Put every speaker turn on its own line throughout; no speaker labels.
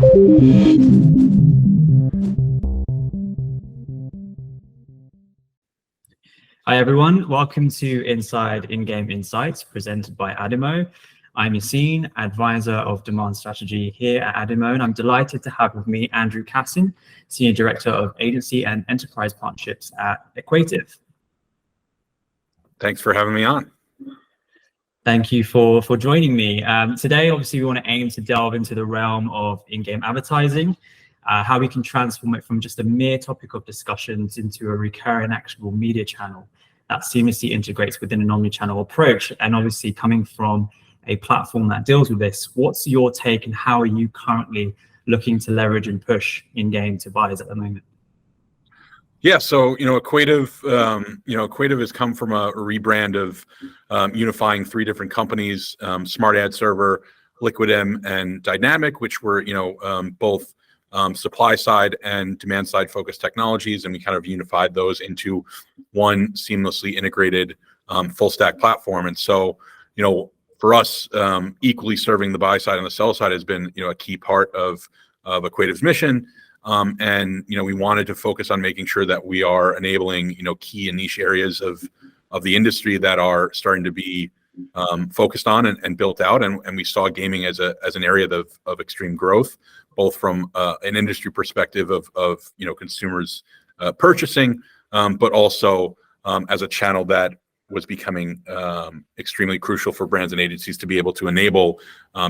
Hi everyone, welcome to Inside In-Game Insights presented by AdInMo. I'm Yasin, advisor of demand strategy here at AdInMo, and I'm delighted to have with me Andrew Cassin, senior director of agency and enterprise partnerships at Equativ.
Thanks for having me on.
Thank you for joining me. Today, obviously, we want to aim to delve into the realm of in-game advertising, how we can transform it from just a mere topic of discussions into a recurring actionable media channel that seamlessly integrates within an omnichannel approach. And obviously, coming from a platform that deals with this, what's your take and how are you currently looking to leverage and push in-game to buyers at the moment?
Yeah, so Equativ, Equativ has come from a rebrand of unifying three different companies: Smart Ad Server, Liquid, and Dynamic, which were both supply side and demand side focused technologies, and we kind of unified those into one seamlessly integrated full stack platform. And so, for us, equally serving the buy side and the sell side has been a key part of Equativ's mission. And we wanted to focus on making sure that we are enabling key and niche areas of the industry that are starting to be focused on and built out, and we saw gaming as an area of extreme growth, both from an industry perspective of consumers purchasing, but also as a channel that was becoming extremely crucial for brands and agencies to be able to enable,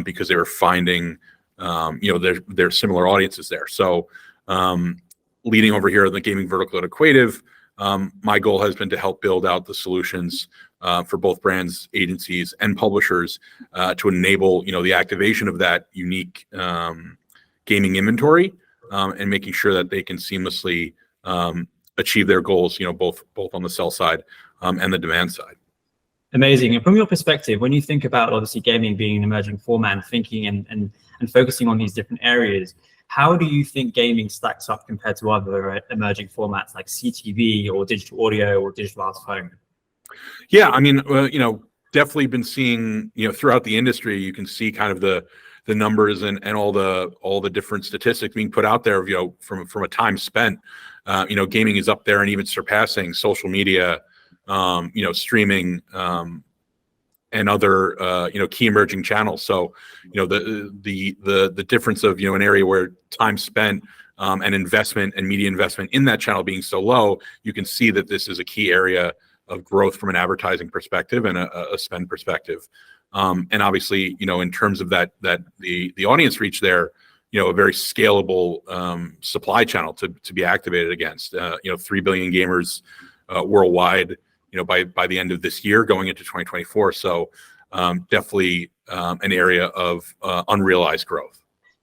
because they were finding there's similar audiences there. So leading over here in the gaming vertical at Equativ, my goal has been to help build out the solutions for both brands, agencies, and publishers to enable the activation of that unique gaming inventory, and making sure that they can seamlessly achieve their goals, both on the sell side and the demand side.
Amazing. And from your perspective, when you think about obviously gaming being an emerging format and thinking and focusing on these different areas, how do you think gaming stacks up compared to other emerging formats like CTV or digital audio or digital out of home?
Yeah, I mean, definitely been seeing, throughout the industry, you can see kind of the numbers and all the different statistics being put out there, from a time spent. Gaming is up there and even surpassing social media, streaming, and other key emerging channels. So the difference of an area where time spent and investment and media investment in that channel being so low, you can see that this is a key area of growth from an advertising perspective and a spend perspective. And obviously, in terms of that the audience reach there, a very scalable supply channel to be activated against. 3 billion gamers worldwide, by the end of this year, going into 2024. So definitely an area of unrealized growth.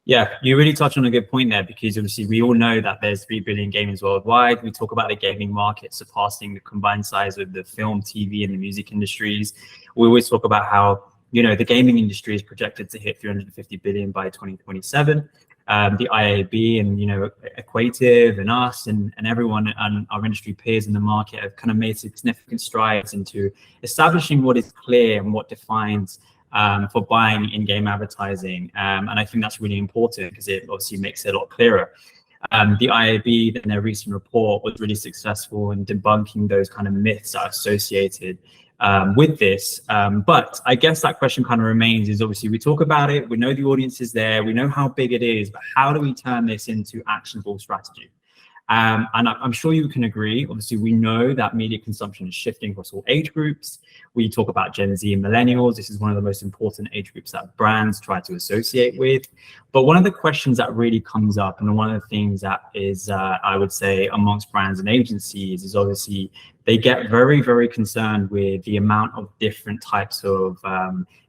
Yeah, you really touched on a good point there, because obviously we all know that there's 3 billion gamers worldwide. We talk about the gaming market surpassing the combined size of the film, TV, and the music industries. We always talk about how, the gaming industry is projected to hit 350 billion by 2027. The IAB and, Equativ and us and everyone and our industry peers in the market have kind of made significant strides into establishing what is clear and what defines for buying in-game advertising. And I think that's really important because it obviously makes it a lot clearer. The IAB, in their recent report, was really successful in debunking those kind of myths that are associated with this. But I guess that question kind of remains, is obviously we talk about it, we know the audience is there, we know how big it is, but how do we turn this into actionable strategy? And I'm sure you can agree, obviously we know that media consumption is shifting across all age groups. We talk about Gen Z and millennials. This is one of the most important age groups that brands try to associate with. But one of the questions that really comes up, and one of the things that is, I would say, amongst brands and agencies, is obviously they get very, very concerned with the amount of different types of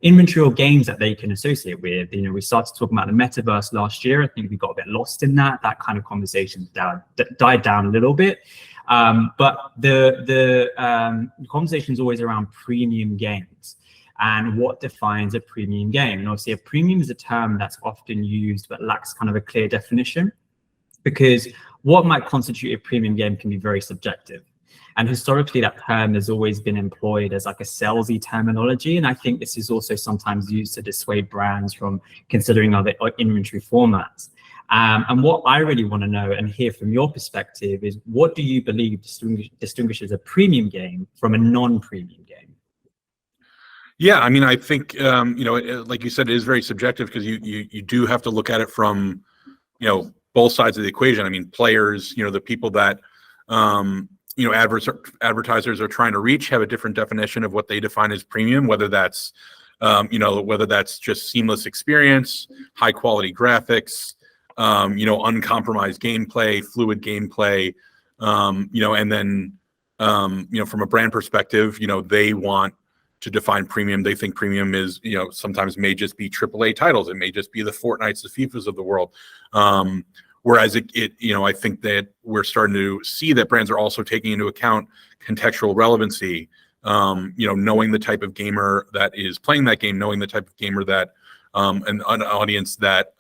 inventory or games that they can associate with. We started talking about the metaverse last year. I think we got a bit lost in that. That kind of conversation died down a little bit. But the conversation is always around premium games and what defines a premium game. And obviously a premium is a term that's often used but lacks kind of a clear definition, because what might constitute a premium game can be very subjective. And historically, that term has always been employed as like a salesy terminology. And I think this is also sometimes used to dissuade brands from considering other inventory formats. And what I really want to know and hear from your perspective is, what do you believe distinguishes a premium game from a non-premium game?
Yeah, I mean, I think like you said, it is very subjective, because you do have to look at it from both sides of the equation. I mean, players, the people that advertisers are trying to reach have a different definition of what they define as premium, whether that's whether that's just seamless experience, high quality graphics, uncompromised gameplay, fluid gameplay, and then from a brand perspective, they want to define premium. They think premium is, sometimes may just be AAA titles. It may just be the Fortnites, the FIFAs of the world. Whereas I think that we're starting to see that brands are also taking into account contextual relevancy, knowing the type of gamer that is playing that game, knowing the type of gamer that, an audience that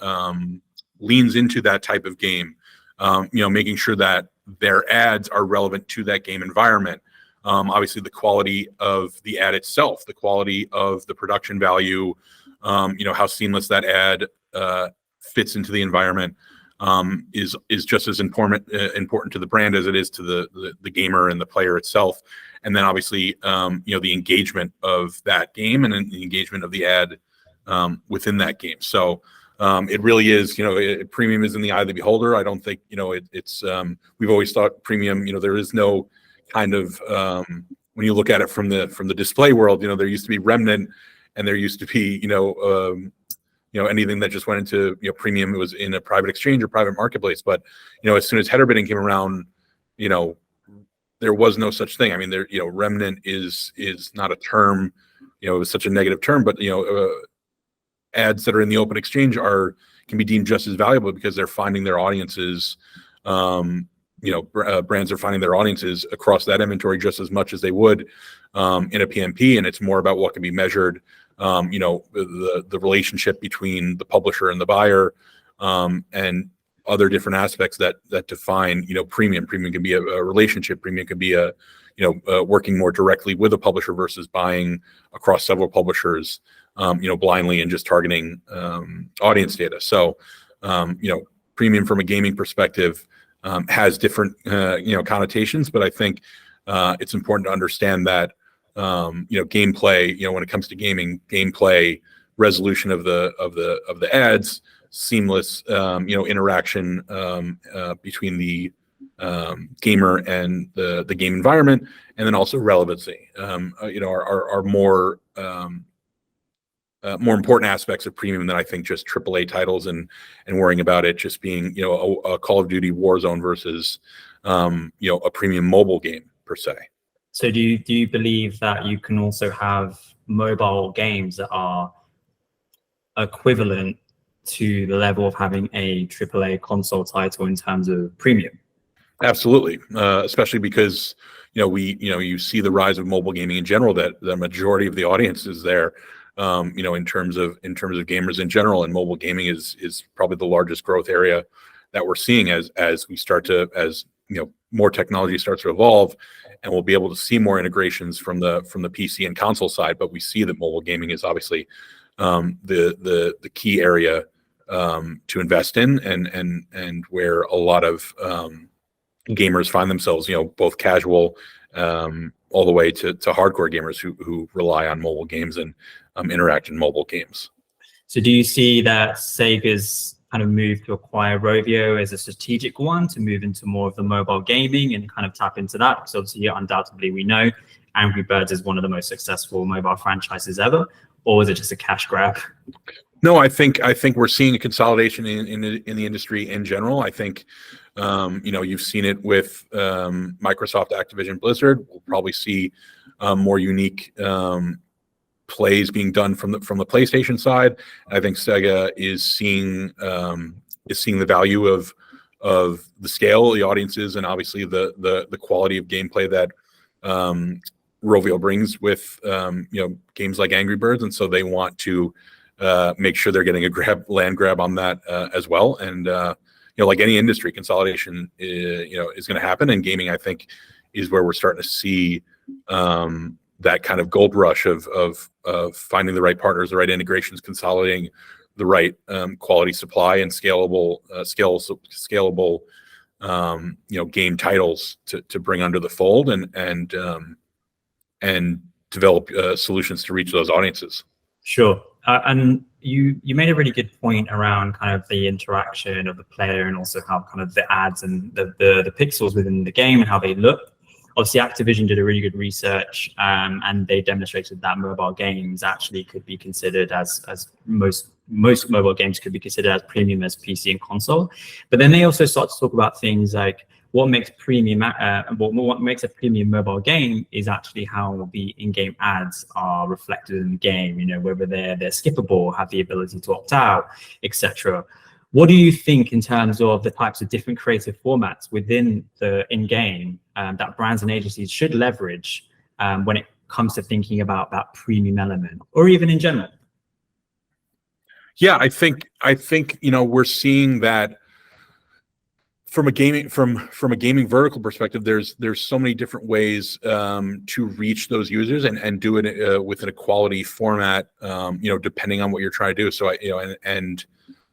leans into that type of game, making sure that their ads are relevant to that game environment. Obviously, the quality of the ad itself, the quality of the production value, how seamless that ad fits into the environment, is just as important to the brand as it is to the gamer and the player itself. And then obviously, the engagement of that game and then the engagement of the ad within that game. So it really is, premium is in the eye of the beholder. I don't think, it's we've always thought premium, there is no kind of, when you look at it from the display world, there used to be Remnant, and there used to be, anything that just went into, premium, it was in a private exchange or private marketplace. But, as soon as header bidding came around, there was no such thing. I mean, Remnant is not a term, it was such a negative term, but, ads that are in the open exchange can be deemed just as valuable, because they're finding their audiences, brands are finding their audiences across that inventory just as much as they would in a PMP. And it's more about what can be measured, the relationship between the publisher and the buyer, and other different aspects that define, premium. Premium can be a relationship. Premium can be working more directly with a publisher versus buying across several publishers, blindly and just targeting audience data. So, premium from a gaming perspective has different, connotations, but I think it's important to understand that, gameplay, when it comes to gaming, gameplay, resolution of the ads, seamless, interaction between the gamer and the game environment, and then also relevancy, are more important aspects of premium than I think just AAA titles and worrying about it just being, a Call of Duty Warzone versus, a premium mobile game per se.
So do you believe that you can also have mobile games that are equivalent to the level of having a AAA console title in terms of premium?
Absolutely, especially because you see the rise of mobile gaming in general. That the majority of the audience is there, in terms of gamers in general, and mobile gaming is probably the largest growth area that we're seeing as we start to, more technology starts to evolve, and we'll be able to see more integrations from the PC and console side. But we see that mobile gaming is obviously the key area to invest in, and where a lot of gamers find themselves, both casual all the way to hardcore gamers who rely on mobile games and interact in mobile games.
So do you see that Sega's kind of move to acquire Rovio as a strategic one to move into more of the mobile gaming and kind of tap into that? Because obviously, undoubtedly, we know Angry Birds is one of the most successful mobile franchises ever. Or was it just a cash grab?
No, I think we're seeing a consolidation in the industry in general. I think you've seen it with Microsoft, Activision, Blizzard. We'll probably see more unique plays being done from the PlayStation side. I think Sega is seeing the value of the scale, the audiences, and obviously the quality of gameplay that Rovio brings with games like Angry Birds, and so they want to make sure they're getting a land grab on that as well. And like any industry, consolidation is going to happen, and gaming, I think, is where we're starting to see that kind of gold rush of finding the right partners, the right integrations, consolidating right quality supply and scalable game titles to bring under the fold and develop solutions to reach those audiences.
Sure. And you made a really good point around kind of the interaction of the player and also how kind of the ads and the pixels within the game and how they look. Obviously, Activision did a really good research, and they demonstrated that mobile games actually could be considered as most mobile games could be considered as premium as PC and console. But then they also start to talk about things like what makes what makes a premium mobile game is actually how the in-game ads are reflected in the game. You know, whether they're skippable, have the ability to opt out, etc. What do you think in terms of the types of different creative formats within the in-game that brands and agencies should leverage when it comes to thinking about that premium element, or even in general?
Yeah, I think we're seeing that from a gaming vertical perspective. There's so many different ways to reach those users and do it within a quality format, depending on what you're trying to do. So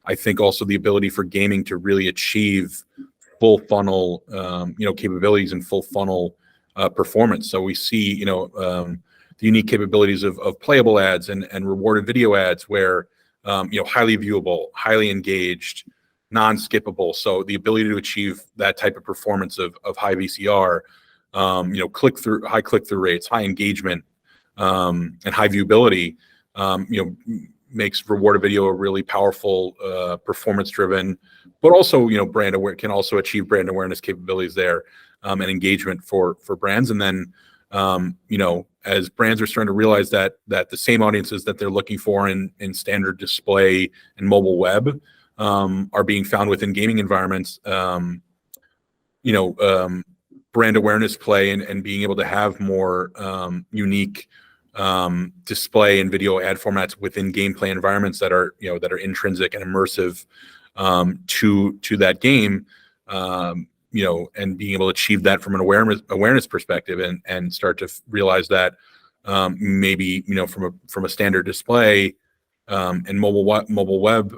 I think also the ability for gaming to really achieve full funnel, capabilities and full funnel performance. So we see, the unique capabilities of playable ads and rewarded video ads where, highly viewable, highly engaged, non-skippable. So the ability to achieve that type of performance of high VCR, high click-through rates, high engagement, and high viewability, makes rewarded video a really powerful, performance-driven, but also, can also achieve brand awareness capabilities there, and engagement for brands. And then, as brands are starting to realize that the same audiences that they're looking for in standard display and mobile web are being found within gaming environments, brand awareness play and being able to have more unique display and video ad formats within gameplay environments that are intrinsic and immersive to that game, and being able to achieve that from an awareness perspective and start to realize that maybe from a standard display and mobile web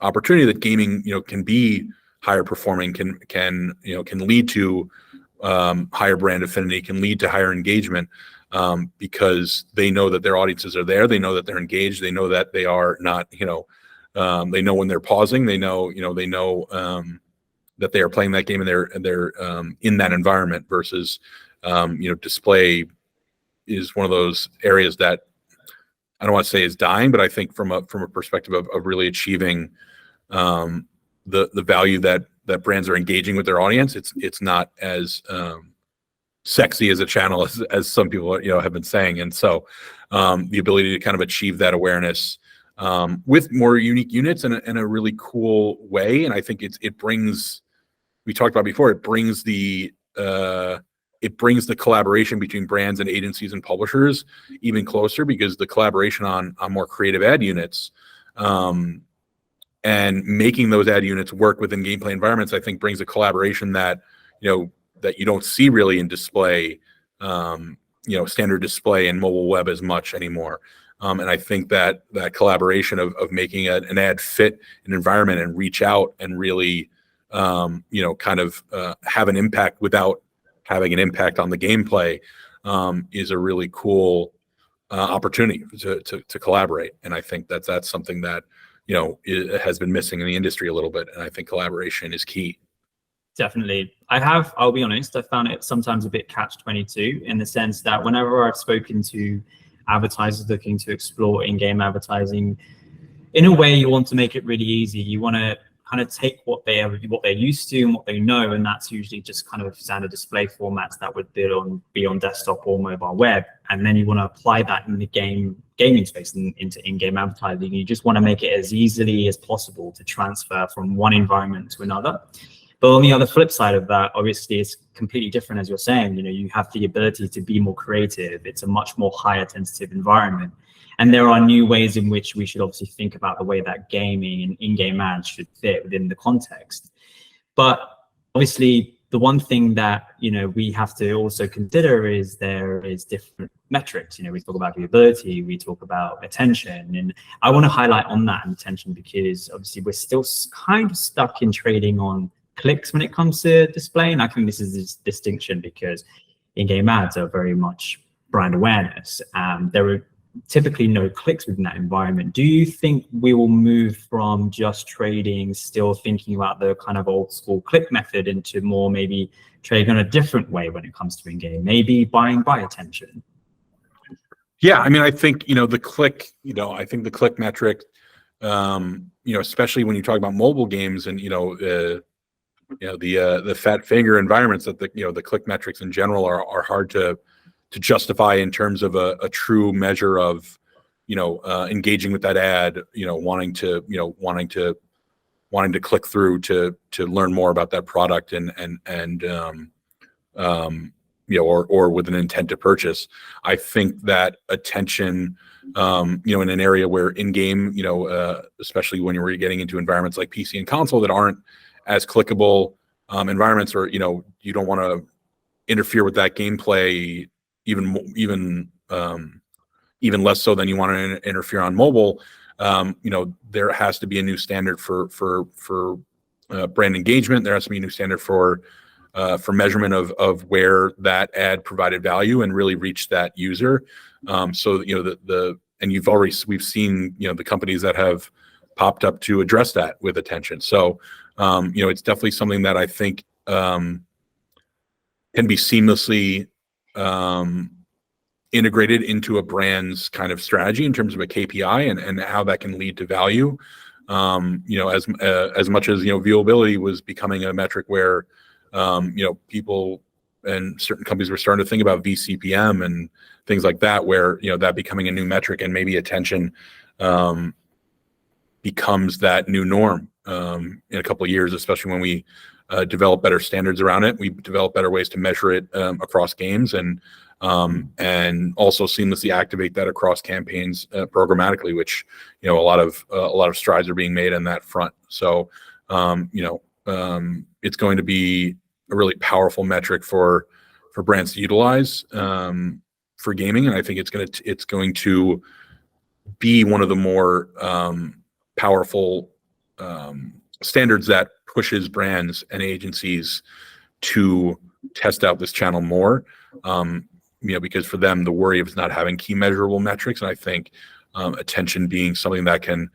opportunity, that gaming can be higher performing, can lead to higher brand affinity, can lead to higher engagement, because they know that their audiences are there, they know that they're engaged, they know that they are not, they know when they're pausing, they know that they are playing that game and they're in that environment versus display is one of those areas that I don't want to say is dying, but I think from a perspective of really achieving the value that brands are engaging with their audience, it's not as sexy as a channel as some people have been saying. And so the ability to kind of achieve that awareness with more unique units in a really cool way, and I think it brings, we talked about before, it brings the collaboration between brands and agencies and publishers even closer, because the collaboration on more creative ad units and making those ad units work within gameplay environments, I think brings a collaboration that that you don't see really in display, standard display and mobile web as much anymore. And I think that collaboration of making an ad fit an environment and reach out and really have an impact without having an impact on the gameplay is a really cool opportunity to collaborate. And I think that's something that has been missing in the industry a little bit. And I think collaboration is key.
Definitely. I'll be honest, I found it sometimes a bit catch-22 in the sense that whenever I've spoken to advertisers looking to explore in-game advertising, in a way you want to make it really easy. You want to kind of take what they're used to and what they know, and that's usually just kind of standard display formats that would be on desktop or mobile web, and then you want to apply that in the gaming space into in-game advertising. You just want to make it as easily as possible to transfer from one environment to another. But on the other flip side of that, obviously, it's completely different, as you're saying. You have the ability to be more creative. It's a much more higher tentative environment. And there are new ways in which we should obviously think about the way that gaming and in-game ads should fit within the context. But obviously, the one thing that, we have to also consider is there is different metrics. We talk about viewability, we talk about attention, and I want to highlight on that attention because obviously we're still kind of stuck in trading on clicks when it comes to display. And I think this is this distinction because in-game ads are very much brand awareness. There are typically no clicks within that environment. Do you think we will move from just trading, still thinking about the kind of old school click method, into more maybe trading in a different way when it comes to in-game, maybe buying by attention?
Yeah, I mean, I think, the click, I think the click metric, especially when you talk about mobile games and, the fat finger environments, that the click metrics in general are hard to justify in terms of a true measure of, engaging with that ad, wanting to click through to learn more about that product or with an intent to purchase. I think that attention, in an area where in-game, especially when you're getting into environments like PC and console that aren't as clickable environments, or, you don't want to interfere with that gameplay even less so than you want to interfere on mobile. There has to be a new standard for brand engagement. There has to be a new standard for measurement of where that ad provided value and really reached that user. So and we've seen the companies that have popped up to address that with attention. So it's definitely something that I think can be seamlessly integrated into a brand's kind of strategy in terms of a KPI and how that can lead to value. As much as viewability was becoming a metric where people and certain companies were starting to think about VCPM and things like that, where that becoming a new metric, and maybe attention becomes that new norm in a couple of years, especially when we develop better standards around it. We develop better ways to measure it across games, and also seamlessly activate that across campaigns programmatically, which a lot of strides are being made on that front. So it's going to be a really powerful metric for brands to utilize for gaming, and I think it's going to be one of the more powerful standards that pushes brands and agencies to test out this channel more. Because for them, the worry of not having key measurable metrics, and I think attention being something that can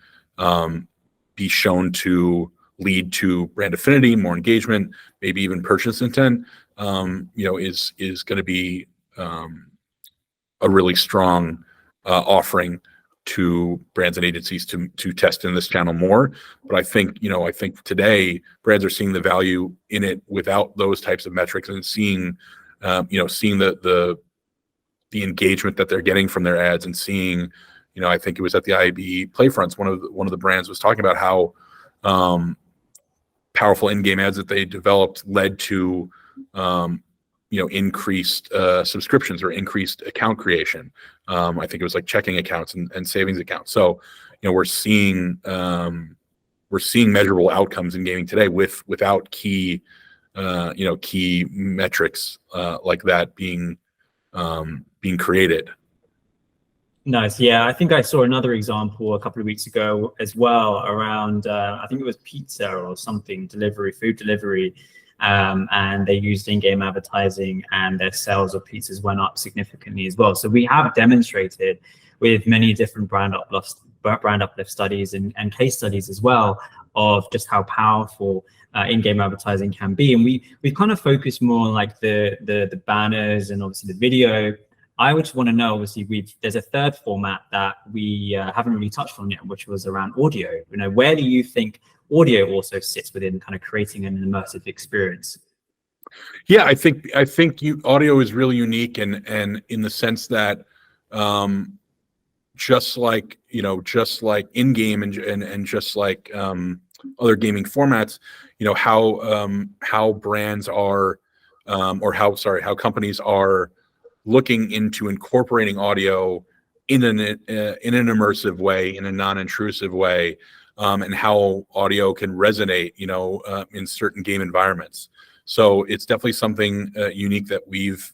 be shown to lead to brand affinity, more engagement, maybe even purchase intent, is going to be a really strong offering to brands and agencies to test in this channel more. But I think today brands are seeing the value in it without those types of metrics, and seeing the engagement that they're getting from their ads, and seeing, I think it was at the IAB Playfronts, one of the brands was talking about how powerful in-game ads that they developed led to increased subscriptions or increased account creation. I think it was like checking accounts and savings accounts. So we're seeing measurable outcomes in gaming today without key metrics like that being created.
Nice. Yeah, I think I saw another example a couple of weeks ago as well around, I think it was pizza or something, food delivery, and they used in-game advertising, and their sales of pizzas went up significantly as well. So we have demonstrated with many different brand uplift studies and case studies as well of just how powerful in-game advertising can be. And we kind of focus more on like the banners and obviously the video. I would just want to know, obviously, there's a third format that we haven't really touched on yet, which was around audio. Where do you think audio also sits within kind of creating an immersive experience?
Yeah, I think audio is really unique, and in the sense that just like in-game and just like other gaming formats, how brands are how companies are looking into incorporating audio in an immersive way, in a non-intrusive way, and how audio can resonate, in certain game environments. So it's definitely something unique that we've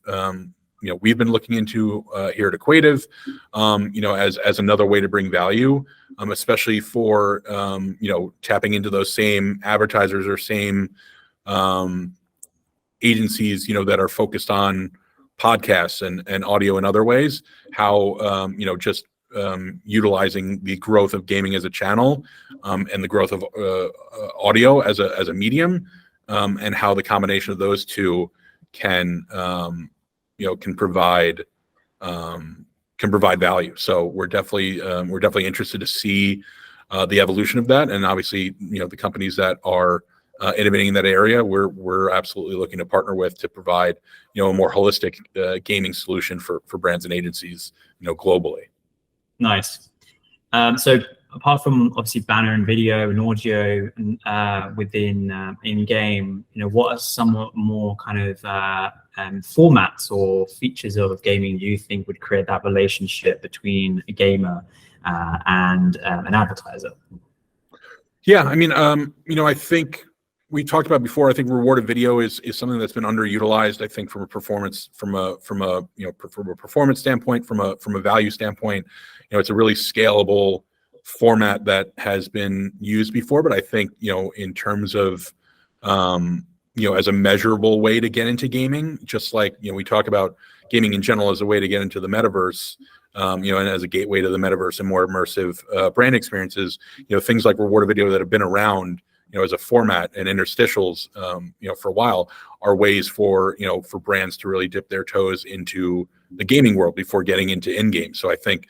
we've been looking into here at Equativ, as another way to bring value, especially for tapping into those same advertisers or same agencies that are focused on podcasts and audio in other ways. How just utilizing the growth of gaming as a channel and the growth of audio as a medium, and how the combination of those two can provide value. So we're definitely interested to see the evolution of that, and obviously the companies that are innovating in that area, we're absolutely looking to partner with to provide a more holistic gaming solution for brands and agencies globally.
Nice. So apart from obviously banner and video and audio within in-game, what are some more kind of formats or features of gaming do you think would create that relationship between a gamer and an advertiser?
Yeah, I mean, I think we talked about before. I think rewarded video is something that's been underutilized. I think from a performance standpoint, from a value standpoint, it's a really scalable format that has been used before. But I think in terms of as a measurable way to get into gaming, just like we talk about gaming in general as a way to get into the metaverse, and as a gateway to the metaverse and more immersive brand experiences, things like rewarded video that have been around as a format and interstitials for a while are ways for brands to really dip their toes into the gaming world before getting into in-game. So I think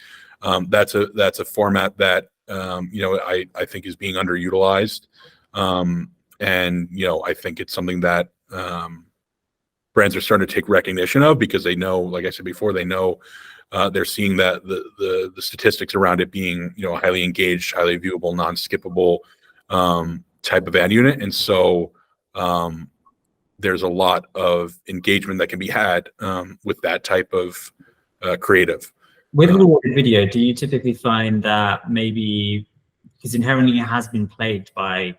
that's a format that I think is being underutilized, and I think it's something that brands are starting to take recognition of, because they know, like I said before, they know they're seeing that the statistics around it being a highly engaged, highly viewable, non-skippable type of ad unit. And so there's a lot of engagement that can be had with that type of creative.
With rewarded video, do you typically find that maybe because inherently it has been plagued by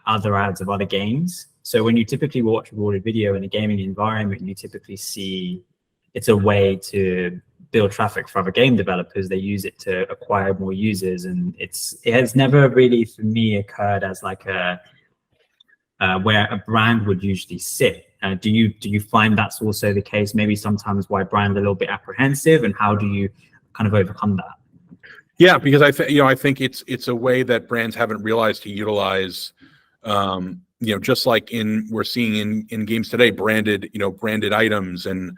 other ads of other games, so when you typically watch rewarded video in a gaming environment, you typically see it's a way to build traffic for other game developers. They use it to acquire more users, and it has never really, for me, occurred as like a where a brand would usually sit. Do you find that's also the case? Maybe sometimes why brands are a little bit apprehensive, and how do you kind of overcome that?
Yeah, because I think it's a way that brands haven't realized to utilize. Just like we're seeing in games today, branded items and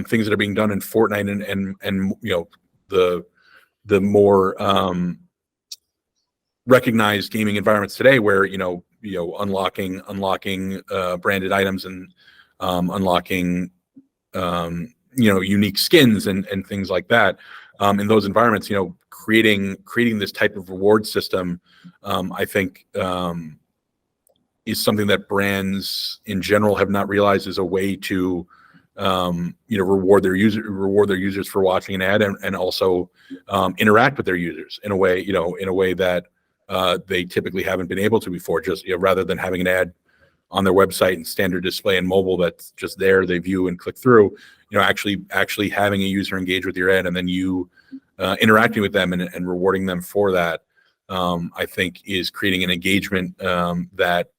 things that are being done in Fortnite and the more recognized gaming environments today, where unlocking branded items and unlocking unique skins and things like that in those environments, creating this type of reward system, I think is something that brands in general have not realized is a way to reward their users for watching an ad, and also interact with their users in a way that they typically haven't been able to before. Just rather than having an ad on their website and standard display and mobile that's just there, they view and click through. Actually having a user engage with your ad and then you interacting with them and rewarding them for that, I think is creating an engagement that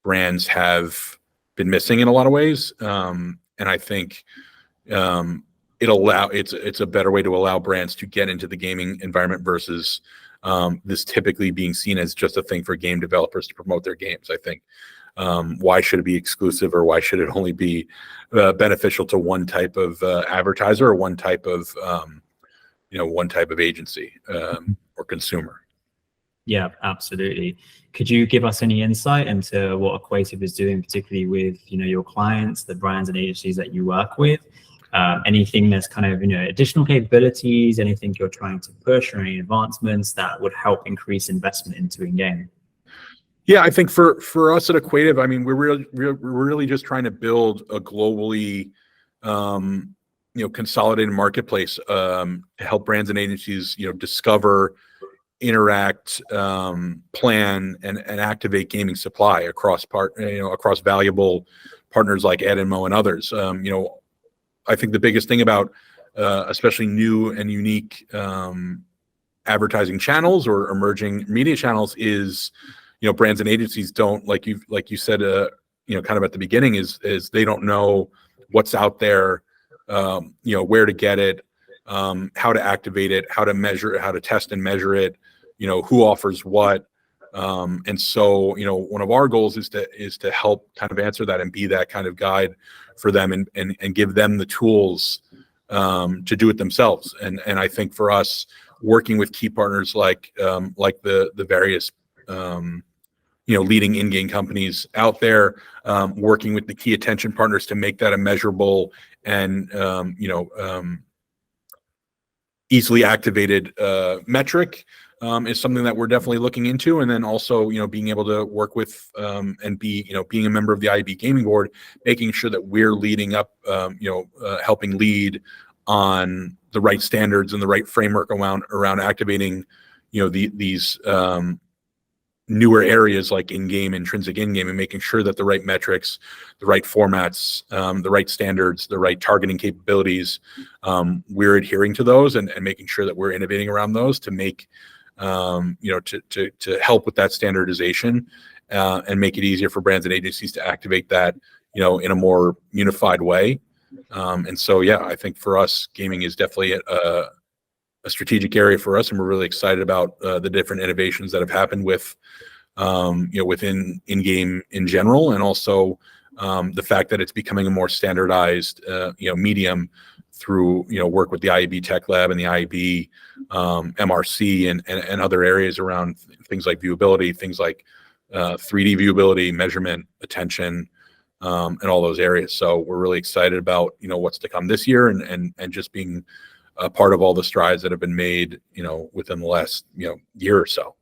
brands have been missing in a lot of ways. And I think it's a better way to allow brands to get into the gaming environment versus this typically being seen as just a thing for game developers to promote their games. I think why should it be exclusive, or why should it only be beneficial to one type of advertiser or one type of agency or consumer?
Yeah, absolutely. Could you give us any insight into what Equativ is doing, particularly with your clients, the brands and agencies that you work with? Anything that's kind of additional capabilities, anything you're trying to push, or any advancements that would help increase investment into in-game?
Yeah, I think for us at Equativ, I mean, we're really just trying to build a globally consolidated marketplace to help brands and agencies discover, interact, plan, and activate gaming supply across valuable partners like AdInMo and others. I think the biggest thing about especially new and unique advertising channels or emerging media channels is, brands and agencies don't, like you said, kind of at the beginning, is they don't know what's out there, where to get it, how to activate it, how to measure it, how to test and measure it, who offers what. And so, one of our goals is to help kind of answer that and be that kind of guide for them and give them the tools to do it themselves. And I think for us, working with key partners like the various leading in-game companies out there, working with the key attention partners to make that a measurable and easily activated metric is something that we're definitely looking into. And then also, being able to work with and being a member of the IAB Gaming Board, making sure that we're leading up, helping lead on the right standards and the right framework around activating, these newer areas like in-game, intrinsic in-game, and making sure that the right metrics, the right formats, the right standards, the right targeting capabilities, we're adhering to those and making sure that we're innovating around those to make, to help with that standardization and make it easier for brands and agencies to activate that, in a more unified way. And so, yeah, I think for us, gaming is definitely a strategic area for us, and we're really excited about the different innovations that have happened with, within in-game in general, and also the fact that it's becoming a more standardized, medium through, work with the IAB Tech Lab and the IAB MRC and other areas around things like viewability, things like 3D viewability, measurement, attention, and all those areas. So we're really excited about, what's to come this year and just being a part of all the strides that have been made, within the last, year or so.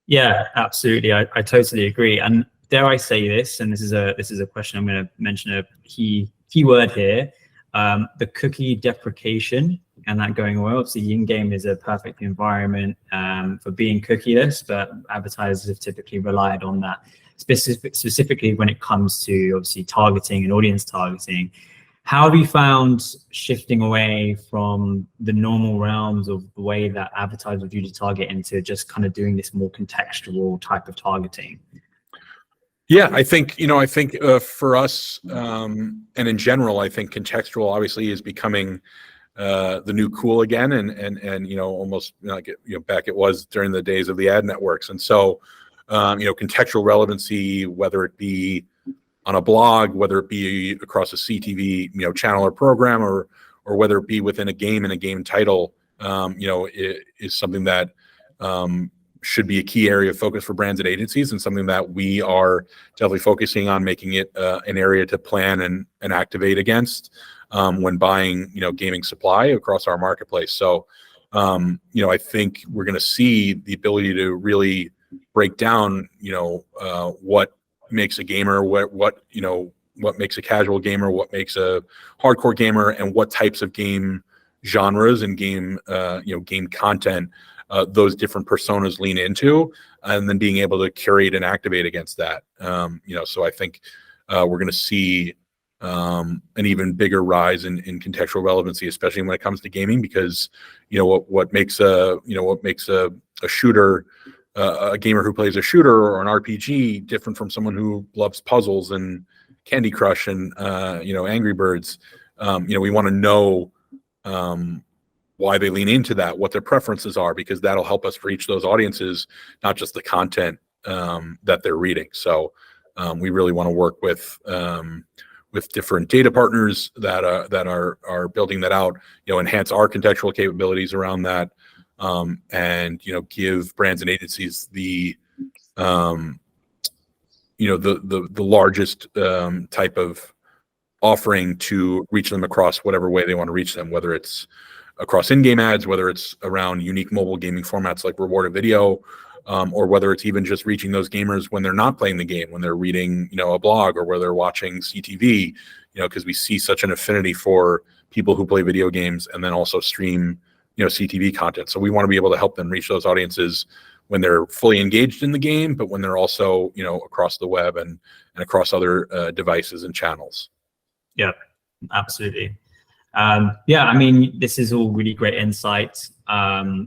Yeah,
absolutely. I totally agree. And dare I say this, and this is a question I'm going to mention a key word here, the cookie deprecation and that going away. Obviously, in-game is a perfect environment for being cookieless, but advertisers have typically relied on that specifically when it comes to obviously targeting and audience targeting. How have you found shifting away from the normal realms of the way that advertisers do target into just kind of doing this more contextual type of targeting?
Yeah, I think for us and in general, I think contextual obviously is becoming the new cool again, and almost back it was during the days of the ad networks. And so contextual relevancy, whether it be on a blog, whether it be across a CTV channel or program, or whether it be within a game and a game title, is something that should be a key area of focus for brands and agencies, and something that we are definitely focusing on making it an area to plan and activate against when buying gaming supply across our marketplace. So I think we're going to see the ability to really break down what makes a gamer, what makes a casual gamer, what makes a hardcore gamer, and what types of game genres and game game content those different personas lean into, and then being able to curate and activate against that. So I think we're going to see an even bigger rise in contextual relevancy, especially when it comes to gaming, because what makes a shooter, a gamer who plays a shooter or an RPG, different from someone who loves puzzles and Candy Crush and Angry Birds. We want to know why they lean into that, what their preferences are, because that'll help us reach those audiences, not just the content that they're reading. So we really want to work with different data partners that are building that out, enhance our contextual capabilities around that, and give brands and agencies the largest type of offering to reach them across whatever way they want to reach them, whether it's across in-game ads, whether it's around unique mobile gaming formats like rewarded video, or whether it's even just reaching those gamers when they're not playing the game, when they're reading a blog, or where they're watching CTV, because we see such an affinity for people who play video games and then also stream CTV content. So we want to be able to help them reach those audiences when they're fully engaged in the game, but when they're also, you know, across the web and across other devices and channels.
Yeah, absolutely. Yeah, I mean, this is all really great insights.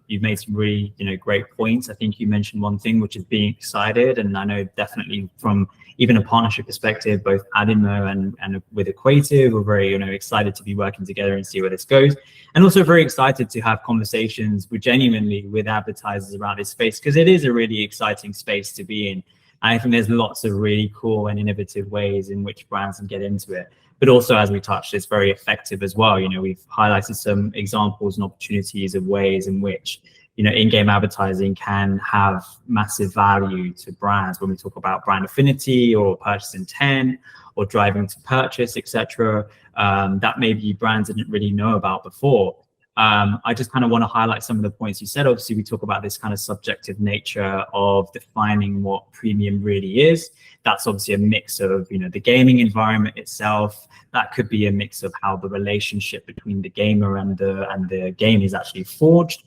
You've made some really, you know, great points. I think you mentioned one thing, which is being excited. And I know definitely from even a partnership perspective, both AdInMo and with Equativ, we're very, you know, excited to be working together and see where this goes. And also very excited to have conversations genuinely with advertisers around this space, because it is a really exciting space to be in. And I think there's lots of really cool and innovative ways in which brands can get into it. But also, as we touched, it's very effective as well. You know, we've highlighted some examples and opportunities of ways in which, you know, in-game advertising can have massive value to brands when we talk about brand affinity or purchase intent or driving to purchase, etc. That maybe brands didn't really know about before. I just kind of want to highlight some of the points you said. Obviously, we talk about this kind of subjective nature of defining what premium really is. That's obviously a mix of, you know, the gaming environment itself. That could be a mix of how the relationship between the gamer and the game is actually forged.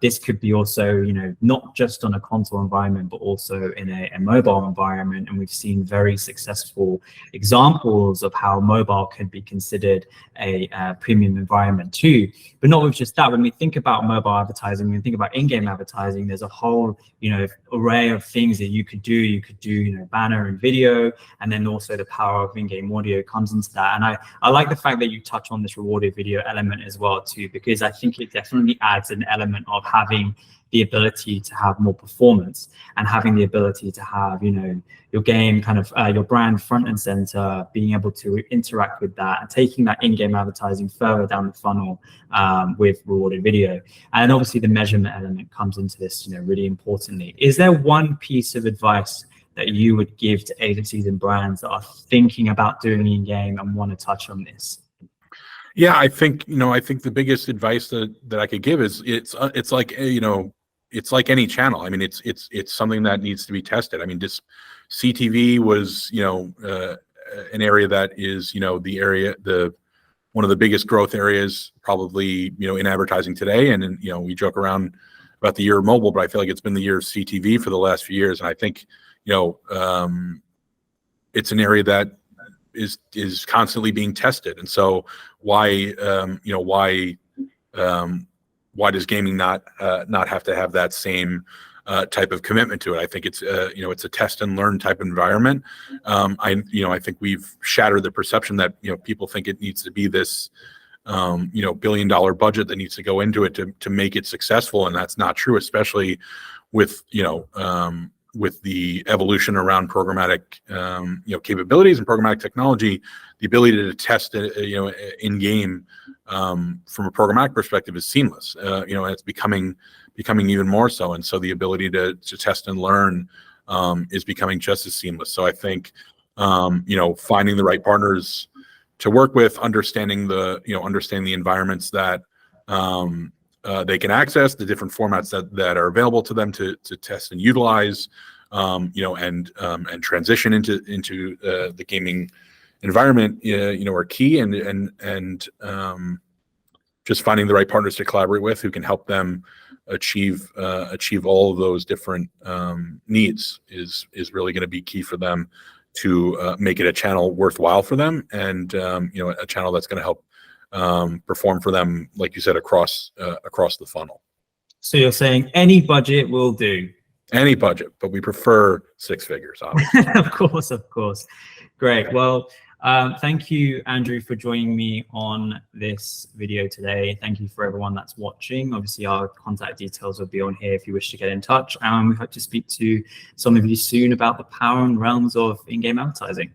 This could be also, you know, not just on a console environment, but also in a mobile environment. And we've seen very successful examples of how mobile can be considered a premium environment too. But not with just that. When we think about mobile advertising, when we think about in-game advertising, there's a whole, you know, array of things that you could do. You could do, you know, banner and video, and then also the power of in-game audio comes into that. And I like the fact that you touch on this rewarded video element as well too, because I think it definitely adds an element of having the ability to have more performance and having the ability to have, you know, your game kind of your brand front and center, being able to interact with that and taking that in-game advertising further down the funnel with rewarded video. And obviously the measurement element comes into this, you know, really importantly. Is there one piece of advice that you would give to agencies and brands that are thinking about doing in-game and want to touch on this?
Yeah, I think, you know, I think the biggest advice that I could give is it's like, you know, it's like any channel. I mean, it's something that needs to be tested. I mean, just CTV was, you know, an area that is, you know, one of the biggest growth areas probably, you know, in advertising today. And, you know, we joke around about the year of mobile, but I feel like it's been the year of CTV for the last few years. And I think, you know, it's an area that is constantly being tested. And so why, you know, why does gaming not have to have that same type of commitment to it? I think it's you know, it's a test and learn type environment. I think we've shattered the perception that, you know, people think it needs to be this you know, billion-dollar budget that needs to go into it to make it successful, and that's not true, especially with, you know, with the evolution around programmatic, you know, capabilities and programmatic technology. The ability to test it, you know, in game from a programmatic perspective is seamless. You know, and it's becoming even more so. And so the ability to test and learn is becoming just as seamless. So I think, you know, finding the right partners to work with, understanding the environments that they can access, the different formats that are available to them to test and utilize, you know, and transition into the gaming environment, you know, are key, and just finding the right partners to collaborate with who can help them achieve all of those different needs is really going to be key for them to make it a channel worthwhile for them, and you know, a channel that's going to help perform for them, like you said, across the funnel. So
you're saying any budget will do?
Any budget, but we prefer six figures, obviously.
Of course. Great. Well, thank you, Andrew, for joining me on this video today. Thank you for everyone that's watching. Obviously, our contact details will be on here if you wish to get in touch. And we hope to speak to some of you soon about the power and realms of in-game advertising.